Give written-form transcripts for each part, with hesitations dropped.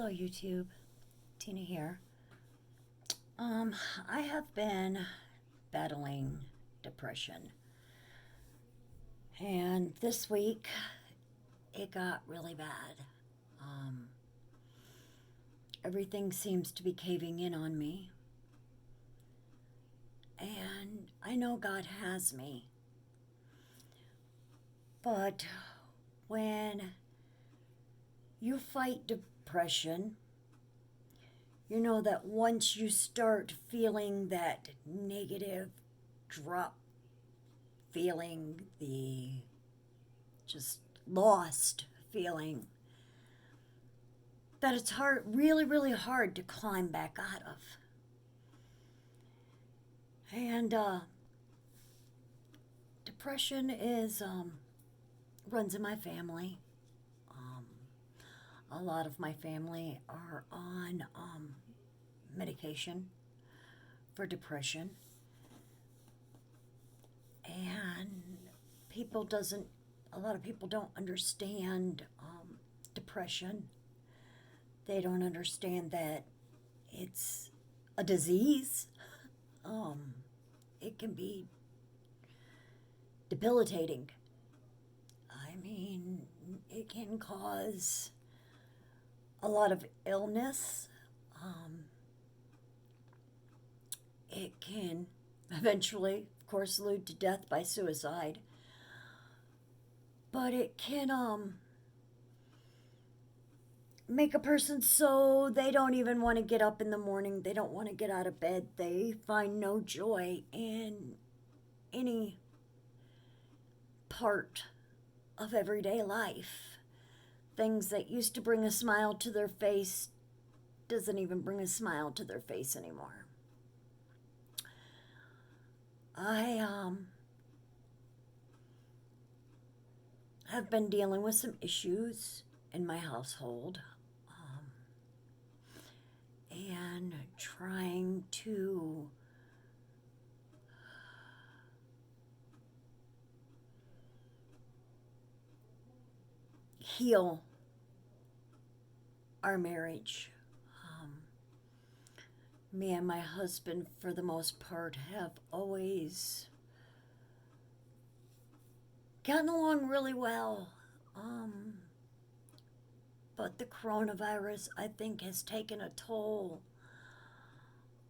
Hello, YouTube. Tina here. Um, I have been battling depression, and this week it got really bad. Um, Everything seems to be caving in on me, and I know God has me, but when you fight depression, you know that once you start feeling that negative drop feeling, the just lost feeling, that it's hard, really, really hard to climb back out of. And depression is runs in my family. Um, a lot of my family are on medication for depression, and people doesn't. A lot of people don't understand depression. They don't understand that it's a disease. Um, it can be debilitating. I mean, it can cause a lot of illness. Um, it can eventually, of course, lead to death by suicide. But it can make a person so they don't even want to get up in the morning. They don't want to get out of bed. They find no joy in any part of everyday life. Things that used to bring a smile to their face doesn't even bring a smile to their face anymore. I have been dealing with some issues in my household, and trying to heal our marriage. Um, Me and my husband, for the most part, have always gotten along really well. But the coronavirus, I think, has taken a toll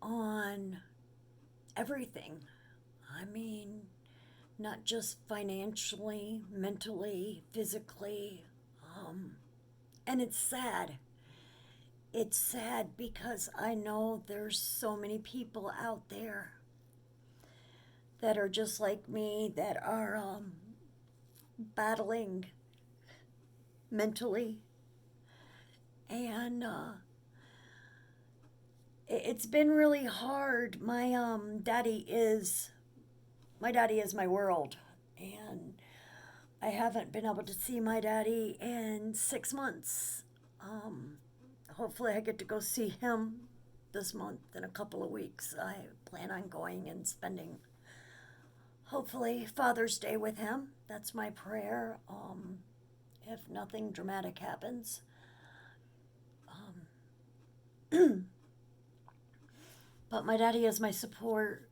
on everything. I mean, not just financially, mentally, physically. And it's sad. It's sad because I know there's so many people out there that are just like me, that are battling mentally. And it's been really hard. My daddy is my world, and I haven't been able to see my daddy in 6 months. Um, Hopefully, I get to go see him this month in a couple of weeks. I plan on going and spending, hopefully, Father's Day with him. That's my prayer. If nothing dramatic happens. But my daddy is my support.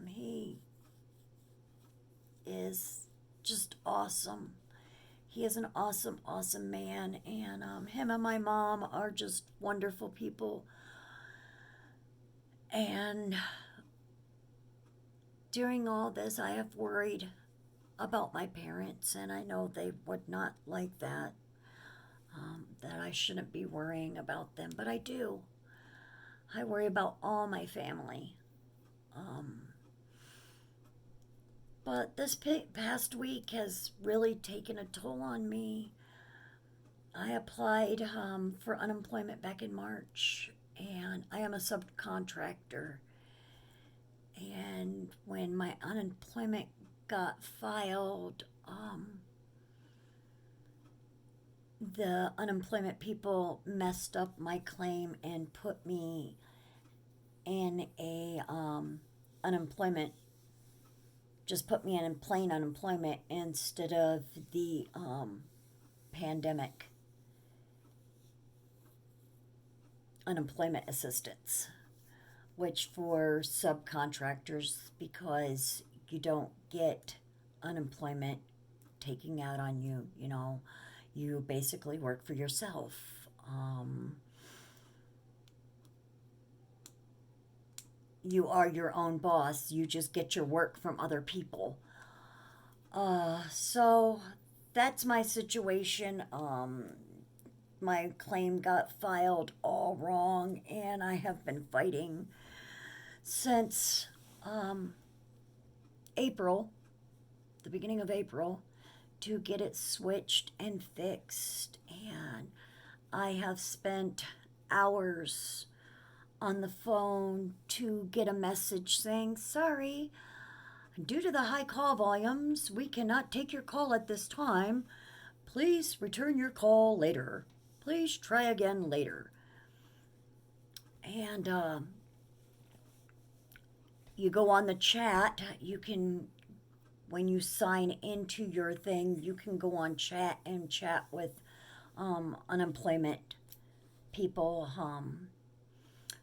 He is just awesome. He is an awesome, awesome man, and him and my mom are just wonderful people. And during all this, I have worried about my parents, and I know they would not like that. That I shouldn't be worrying about them, but I do. I worry about all my family. Um, but this past week has really taken a toll on me. I applied for unemployment back in March, and I am a subcontractor. And when my unemployment got filed, the unemployment people messed up my claim and put me in a unemployment, just put me in plain unemployment instead of the pandemic. unemployment assistance, which for subcontractors, because you don't get unemployment taking out on you, you basically work for yourself. You are your own boss. You just get your work from other people. So that's my situation. My claim got filed all wrong, and I have been fighting since April, the beginning of April, to get it switched and fixed. And I have spent hours on the phone to get a message saying, sorry, due to the high call volumes, we cannot take your call at this time. Please return your call later. Please try again later. And you go on the chat. You can, when you sign into your thing, you can go on chat and chat with unemployment people.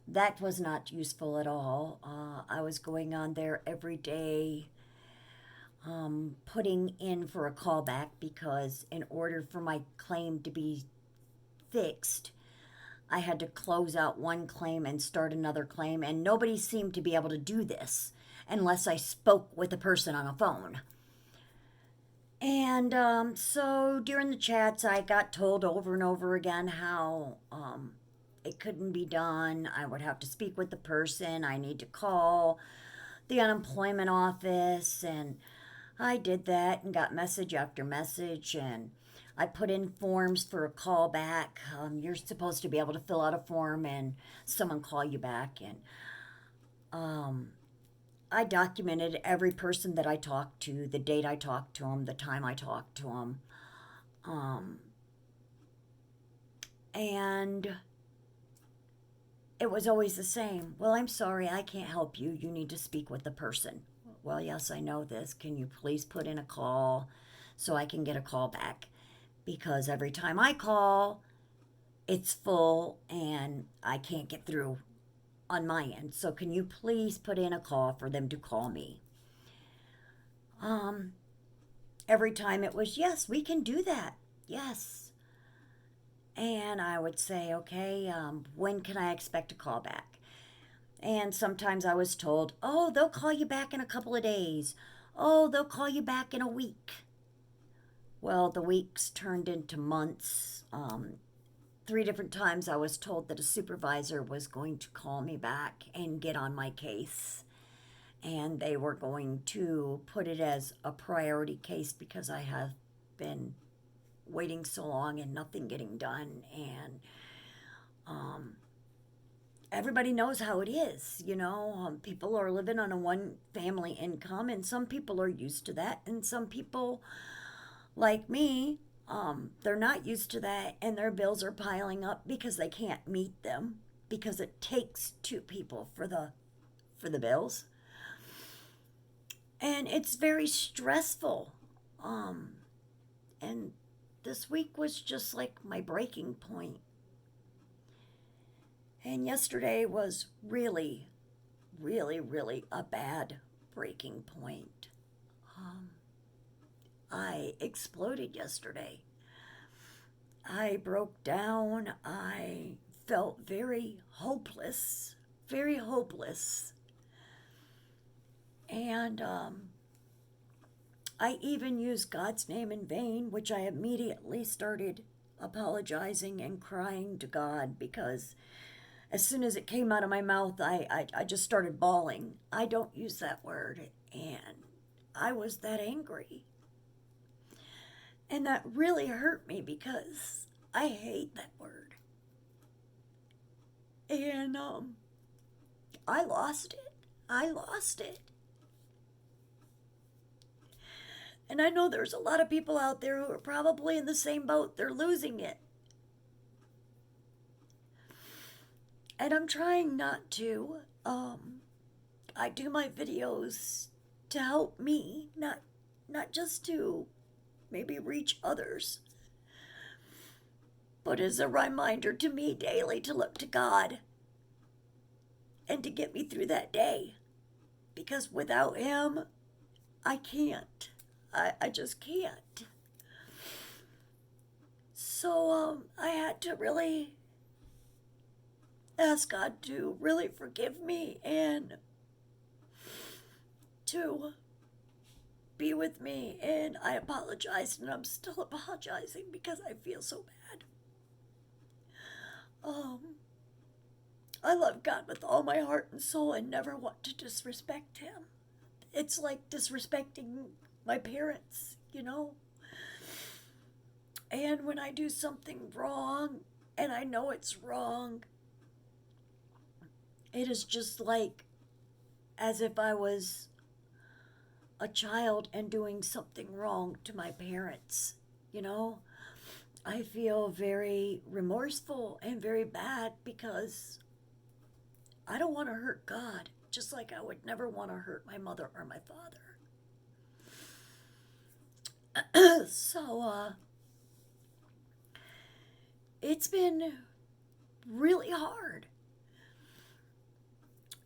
That was not useful at all. I was going on there every day, putting in for a callback, because in order for my claim to be fixed, I had to close out one claim and start another claim, and nobody seemed to be able to do this unless I spoke with a person on a phone. And so during the chats, I got told over and over again how it couldn't be done. I would have to speak with the person. I need to call the unemployment office. And I did that and got message after message. And I put in forms for a call back. You're supposed to be able to fill out a form and someone call you back. And I documented every person that I talked to, the date I talked to them, the time I talked to them. And it was always the same. Well, I'm sorry, I can't help you. You need to speak with the person. Well, yes, I know this. Can you please put in a call so I can get a call back? Because every time I call, it's full and I can't get through on my end. So can you please put in a call for them to call me? Every time it was, yes, we can do that. Yes. And I would say, okay, when can I expect a call back? And sometimes I was told, oh, they'll call you back in a couple of days. Oh, they'll call you back in a week. Well, the weeks turned into months. 3 different times I was told that a supervisor was going to call me back and get on my case. And they were going to put it as a priority case because I have been waiting so long and nothing getting done. And everybody knows how it is, people are living on a one family income, and some people are used to that, and some people like me, they're not used to that, and their bills are piling up because they can't meet them, because it takes 2 people for the bills. And it's very stressful. And this week was just like my breaking point. And yesterday was really, really, really a bad breaking point. I exploded yesterday. I broke down. I felt very hopeless, very hopeless. And I even used God's name in vain, which I immediately started apologizing and crying to God, because as soon as it came out of my mouth, I just started bawling. I don't use that word, and I was that angry. And that really hurt me because I hate that word. And I lost it. I lost it. And I know there's a lot of people out there who are probably in the same boat. They're losing it. And I'm trying not to. I do my videos to help me, not just to maybe reach others, but it is a reminder to me daily to look to God and to get me through that day. Because without Him, I can't. I just can't. So I had to really ask God to really forgive me and to be with me. And I apologized, and I'm still apologizing because I feel so bad. I love God with all my heart and soul and never want to disrespect Him. It's like disrespecting my parents, you know? And when I do something wrong and I know it's wrong, it is just like as if I was a child and doing something wrong to my parents, you know? I feel very remorseful and very bad because I don't want to hurt God, just like I would never want to hurt my mother or my father. So, it's been really hard.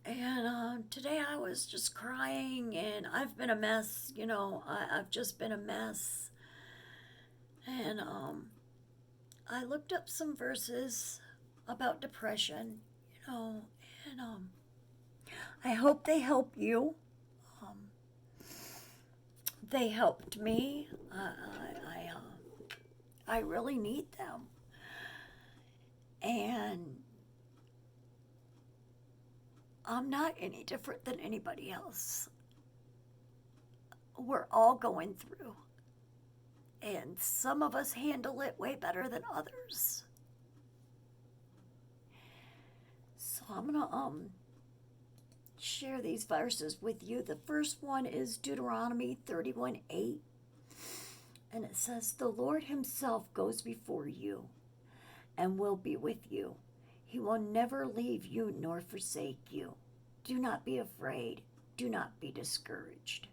And today I was just crying, and I've been a mess, you know, I've just been a mess. And I looked up some verses about depression, you know, and I hope they help you. Um, they helped me. I really need them. And I'm not any different than anybody else. We're all going through. And some of us handle it way better than others. So I'm going to share these verses with you. The first one is Deuteronomy 31:8. And it says, "The Lord Himself goes before you and will be with you. He will never leave you nor forsake you. Do not be afraid. Do not be discouraged."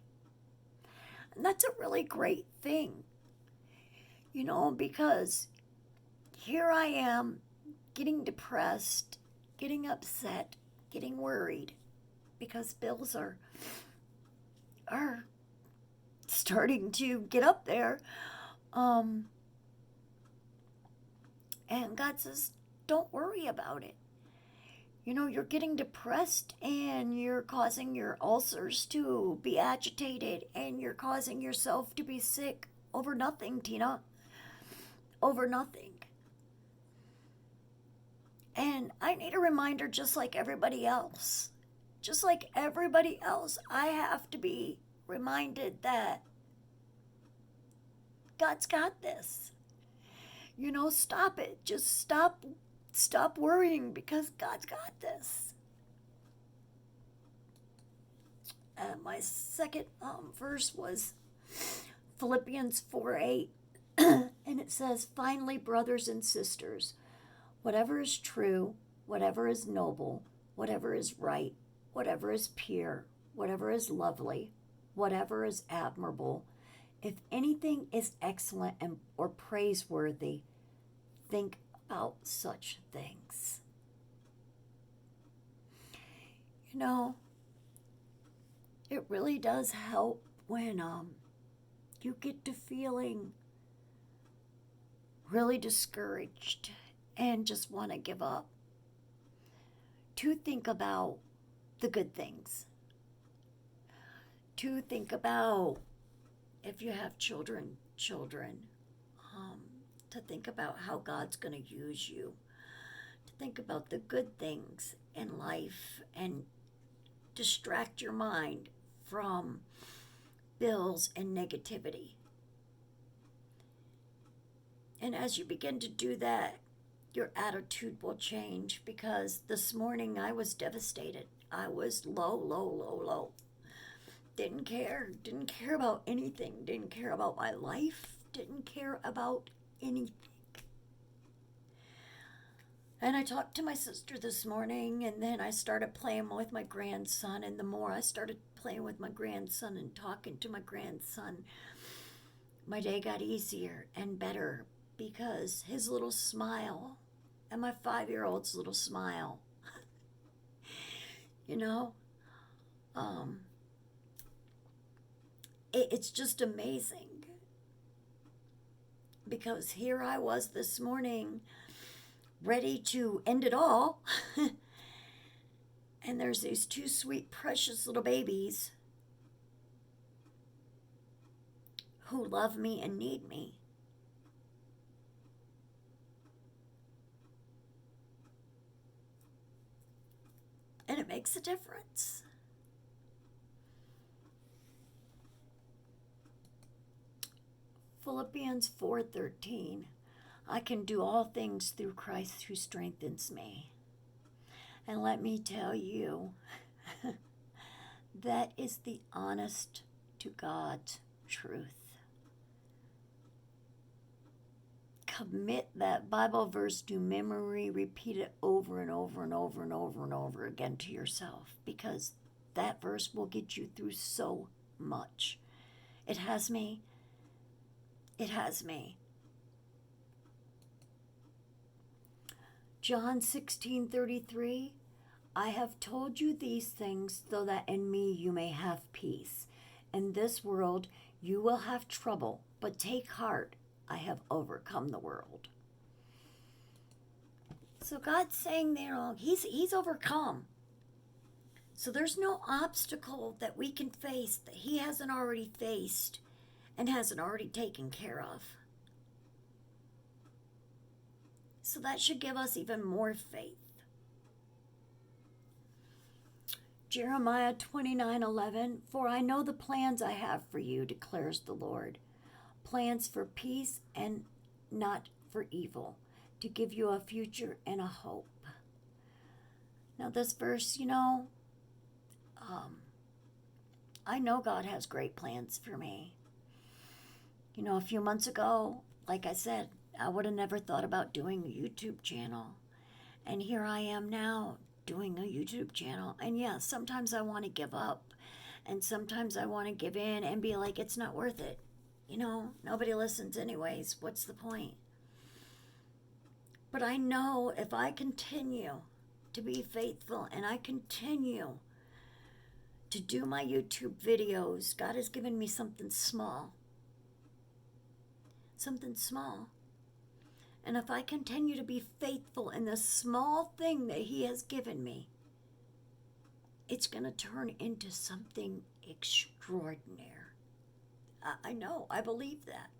And that's a really great thing, you know, because here I am getting depressed, getting upset, getting worried because bills are starting to get up there. And God says, don't worry about it. You know, you're getting depressed and you're causing your ulcers to be agitated and you're causing yourself to be sick over nothing, Tina. Over nothing. And I need a reminder just like everybody else. Just like everybody else, I have to be reminded that God's got this. You know, stop it. Just stop worrying because God's got this. And my second verse was Philippians 4:8. And it says, "Finally, brothers and sisters, whatever is true, whatever is noble, whatever is right, whatever is pure, whatever is lovely, whatever is admirable, if anything is excellent or praiseworthy, think about such things." You know, it really does help when you get to feeling really discouraged and just want to give up, to think about the good things, to think about if you have children, to think about how God's going to use you, to think about the good things in life and distract your mind from bills and negativity. And as you begin to do that, your attitude will change, because this morning I was devastated. I was low. Didn't care about anything, didn't care about my life, didn't care about anything. And I talked to my sister this morning, and then I started playing with my grandson, and the more I started playing with my grandson and talking to my grandson, my day got easier and better, because his little smile and my 5-year-old's little smile, you know, um, it's just amazing. Because here I was this morning ready to end it all. And there's these two sweet, precious little babies who love me and need me. And it makes a difference. Philippians 4:13. I can do all things through Christ who strengthens me. And let me tell you, that is the honest to God's truth. Commit that Bible verse to memory, repeat it over and over and over and over and over again to yourself, because that verse will get you through so much. It has me. It has me. John 16:33, I have told you these things so that in me you may have peace. In this world you will have trouble, but take heart, I have overcome the world. So God's saying there, he's overcome. So there's no obstacle that we can face that he hasn't already faced and hasn't already taken care of. So that should give us even more faith. Jeremiah 29:11, for I know the plans I have for you, declares the Lord. Plans for peace and not for evil, to give you a future and a hope. Now this verse, I know God has great plans for me. A few months ago, like I said, I would have never thought about doing a YouTube channel. And here I am now doing a YouTube channel. And yeah, sometimes I want to give up. And sometimes I want to give in and be like, it's not worth it. Nobody listens anyways. What's the point? But I know if I continue to be faithful and I continue to do my YouTube videos, God has given me something small. Something small. And if I continue to be faithful in the small thing that he has given me, it's going to turn into something extraordinary. I know, I believe that.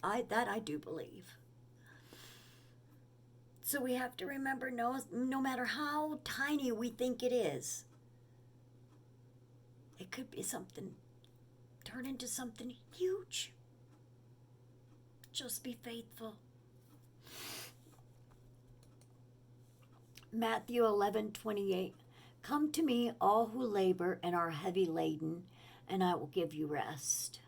I do believe. So we have to remember, no matter how tiny we think it is, it could be turn into something huge. Just be faithful. Matthew 11:28. Come to me, all who labor and are heavy laden, and I will give you rest.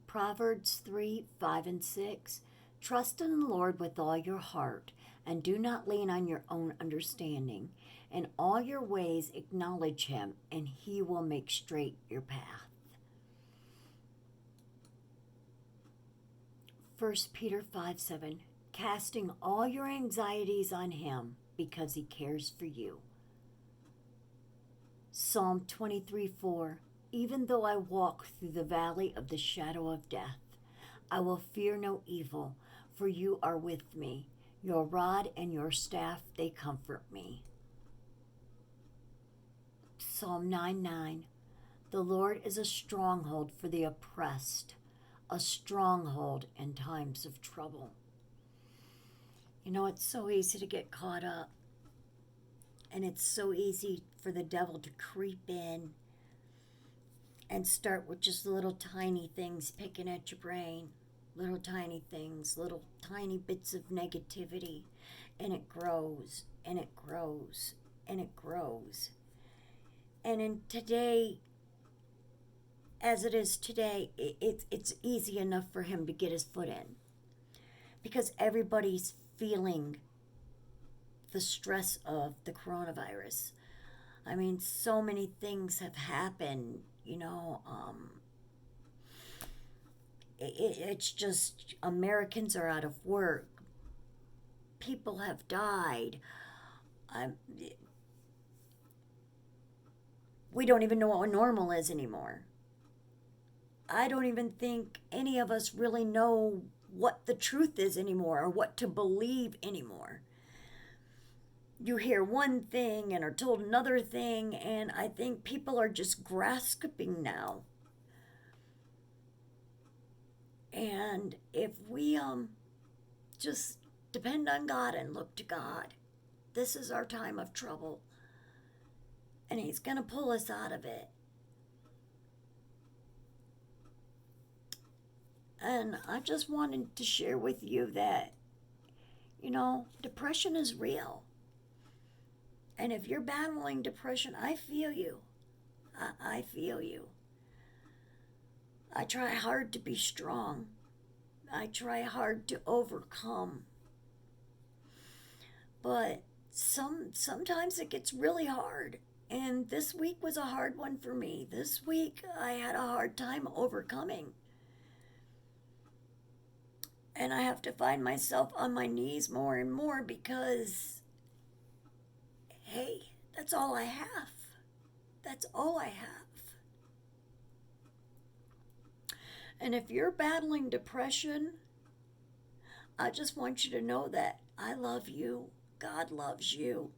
Proverbs 3:5 and 6. Trust in the Lord with all your heart, and do not lean on your own understanding. In all your ways acknowledge him, and he will make straight your path. 1 Peter 5:7, casting all your anxieties on him because he cares for you. Psalm 23:4, even though I walk through the valley of the shadow of death, I will fear no evil, for you are with me. Your rod and your staff, they comfort me. Psalm 9:9, the Lord is a stronghold for the oppressed, a stronghold in times of trouble. It's so easy to get caught up. And it's so easy for the devil to creep in and start with just little tiny things picking at your brain. Little tiny things, little tiny bits of negativity. And it grows, and it grows, and it grows. And in today, as it is today, it's easy enough for him to get his foot in. Because everybody's feeling the stress of the coronavirus. I mean, so many things have happened, It's just Americans are out of work. People have died. Um, we don't even know what normal is anymore. I don't even think any of us really know what the truth is anymore or what to believe anymore. You hear one thing and are told another thing, and I think people are just grasping now. And if we just depend on God and look to God, this is our time of trouble, and He's going to pull us out of it. And I just wanted to share with you that, depression is real. And if you're battling depression, I feel you. I feel you. I try hard to be strong. I try hard to overcome. But sometimes it gets really hard. And this week was a hard one for me. This week I had a hard time overcoming. And I have to find myself on my knees more and more because, hey, that's all I have. That's all I have. And if you're battling depression, I just want you to know that I love you. God loves you.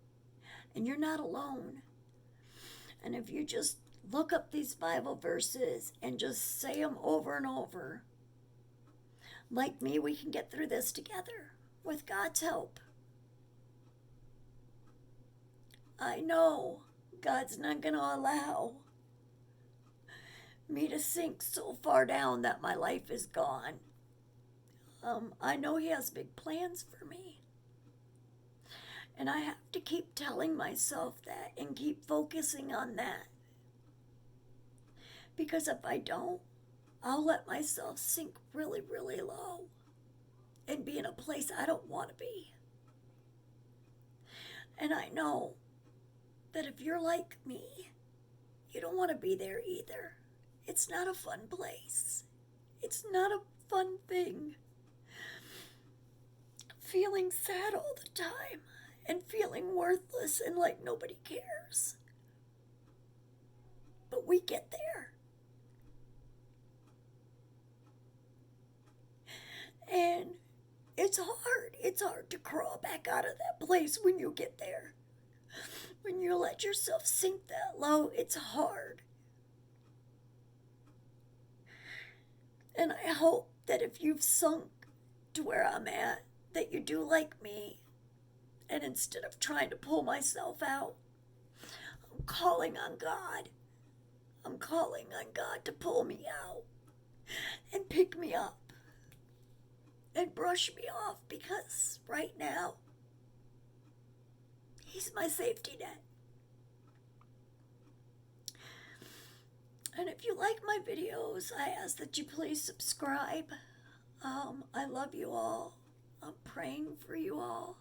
And you're not alone. And if you just look up these Bible verses and just say them over and over, like me, we can get through this together with God's help. I know God's not going to allow me to sink so far down that my life is gone. I know He has big plans for me. And I have to keep telling myself that and keep focusing on that. Because if I don't, I'll let myself sink really, really low and be in a place I don't want to be. And I know that if you're like me, you don't want to be there either. It's not a fun place. It's not a fun thing. Feeling sad all the time and feeling worthless and like nobody cares. But we get there. And it's hard. It's hard to crawl back out of that place when you get there. When you let yourself sink that low, it's hard. And I hope that if you've sunk to where I'm at, that you do like me. And instead of trying to pull myself out, I'm calling on God. I'm calling on God to pull me out and pick me up and brush me off, because right now, He's my safety net. And if you like my videos, I ask that you please subscribe. I love you all. I'm praying for you all.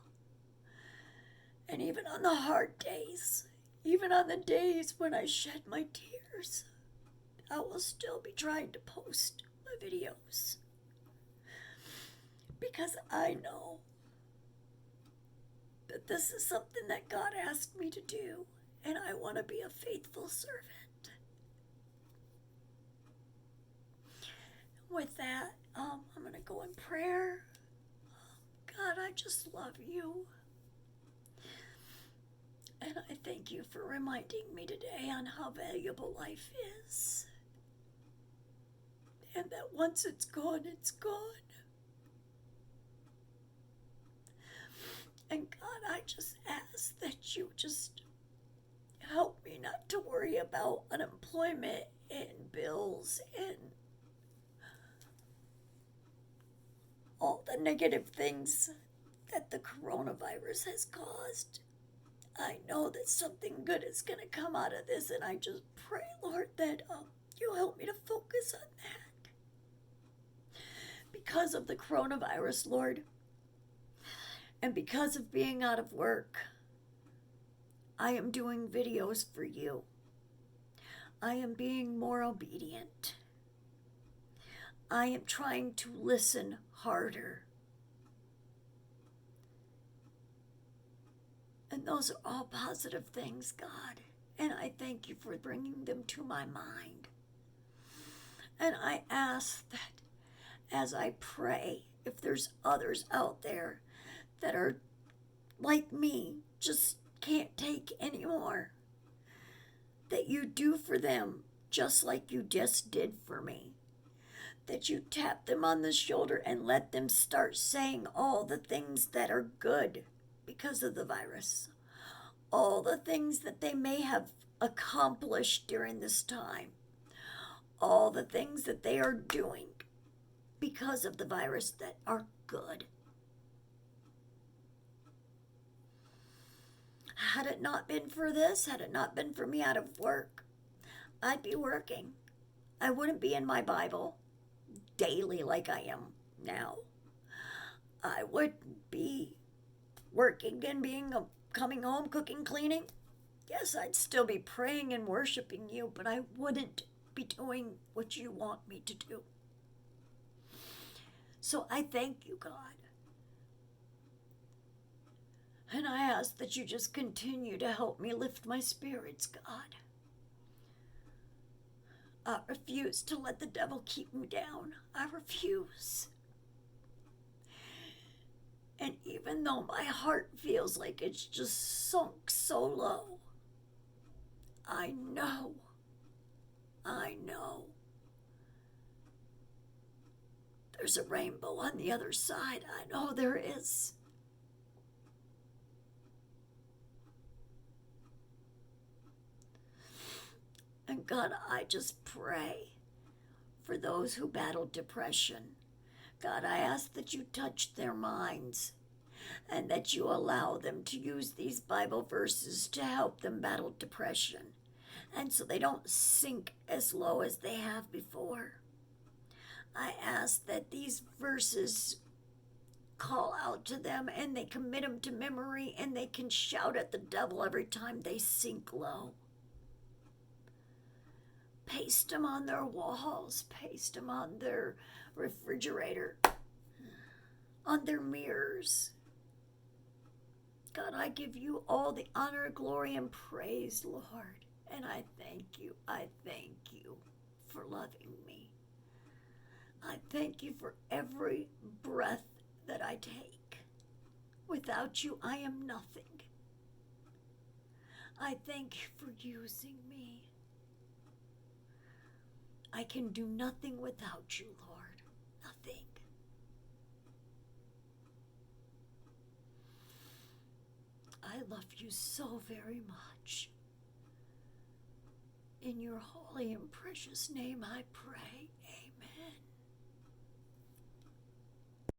And even on the hard days, even on the days when I shed my tears, I will still be trying to post my videos. Because I know that this is something that God asked me to do, and I want to be a faithful servant. With that, I'm going to go in prayer. God, I just love you. And I thank you for reminding me today on how valuable life is. And that once it's gone, it's gone. And God, I just ask that you just help me not to worry about unemployment and bills and all the negative things that the coronavirus has caused. I know that something good is going to come out of this, and I just pray, Lord, that you help me to focus on that. Because of the coronavirus, Lord, and because of being out of work, I am doing videos for you. I am being more obedient. I am trying to listen harder. And those are all positive things, God. And I thank you for bringing them to my mind. And I ask that as I pray, if there's others out there that are like me, just can't take anymore, that you do for them just like you just did for me. That you tap them on the shoulder and let them start saying all the things that are good because of the virus. All the things that they may have accomplished during this time. All the things that they are doing because of the virus that are good. Had it not been for this, had it not been for me out of work, I'd be working. I wouldn't be in my Bible daily like I am now. I wouldn't be working and coming home, cooking, cleaning. Yes, I'd still be praying and worshiping you, but I wouldn't be doing what you want me to do. So I thank you, God. And I ask that you just continue to help me lift my spirits, God. I refuse to let the devil keep me down. I refuse. And even though my heart feels like it's just sunk so low, I know there's a rainbow on the other side. I know there is. And God, I just pray for those who battle depression. God, I ask that you touch their minds and that you allow them to use these Bible verses to help them battle depression, and so they don't sink as low as they have before. I ask that these verses call out to them and they commit them to memory and they can shout at the devil every time they sink low. Paste them on their walls, paste them on their refrigerator, on their mirrors. God, I give you all the honor, glory, and praise, Lord. And I thank you for loving me. I thank you for every breath that I take. Without you, I am nothing. I thank you for using me. I can do nothing without you, Lord. Nothing. I love you so very much. In your holy and precious name I pray.